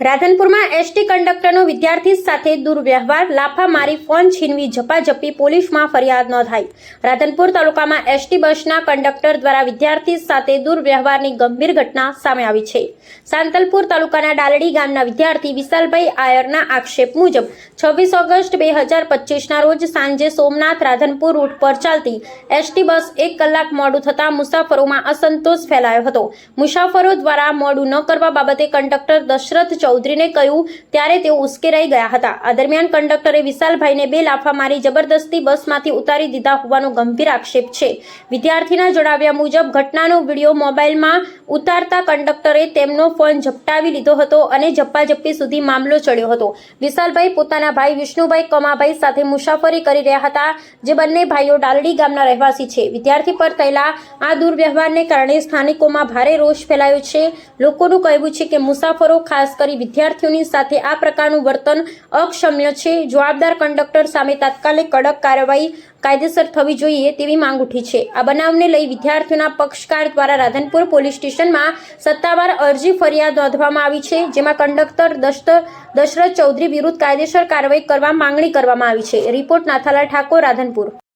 રાધનપુરમાં ST કંડક્ટરનો વિદ્યાર્થી સાથે દુર્વ્યવહાર, લાફા મારી ફોન છીનવી ઝપાઝપી, પોલીસમાં ફરિયાદ નોંધાઈ। રાધનપુર તાલુકામાં એસટી બસના કંડક્ટર દ્વારા વિદ્યાર્થી સાથે દુર્વ્યવહારની ગંભીર ઘટના સામે આવી છે। સાંતલપુર તાલુકાના ડાલડી ગામના વિદ્યાર્થી વિશાલભાઈ આયરના આક્ષેપ મુજબ 26 ઓગસ્ટ 2025ના રોજ સાંજે સોમનાથ રાધનપુર રૂટ પર ચાલતી એસટી બસ 1 કલાક મોડું થતાં મુસાફરોમાં અસંતોષ ફેલાયો હતો। મુસાફરો દ્વારા મોડું ન કરવા બાબતે કંડક્ટર દશરથ ચૌધરીને કહ્યું ત્યારે તેઓ ઉશ્કેરાઈ ગયા હતા। આ દરમિયાન કંડક્ટરે વિશાલભાઈને 2 લાફા મારી જબરદસ્તી બસમાંથી ઉતારી દીધા હોવાનો ગંભીર આક્ષેપ છે। વિદ્યાર્થીના જણાવ્યા મુજબ ઘટનાનો વિડીયો મોબાઈલમાં ઉતારતા કંડક્ટરે તેમનો ફોન ઝપટાવી લીધો હતો અને ઝપાઝપી સુધી મામલો ચડ્યો હતો। વિશાલભાઈ પોતાના ભાઈ વિષ્ણુભાઈ કમાભાઈ સાથે મુસાફરી કરી રહ્યા હતા, જે બંને ભાઈઓ ડાલડી ગામના રહેવાસી છે। વિદ્યાર્થી પર થયેલા આ દુર્વ્યવહારને કારણે સ્થાનિકોમાં ભારે રોષ ફેલાયો છે। લોકોનું કહેવું છે કે મુસાફરો, ખાસ કરી વિદ્યાર્થીઓની સાથે આ પ્રકારનું વર્તન અક્ષમ્ય છે। જવાબદાર કંડક્ટર સામે તાત્કાલિક કડક કાર્યવાહી કાયદેસર થવી જોઈએ તેવી માંગ ઉઠી છે। આ બનાવને લઈ વિદ્યાર્થીઓના પક્ષકાર દ્વારા રાધનપુર પોલીસ સ્ટેશનમાં સત્તાવાર અરજી ફરિયાદ નોંધવામાં આવી છે, જેમાં કંડક્ટર દશરથ ચૌધરી વિરુદ્ધ કાયદેસર કાર્યવાહી કરવા માંગણી કરવામાં આવી છે। રિપોર્ટ નાથાલાલ ઠાકોર, રાધનપુર।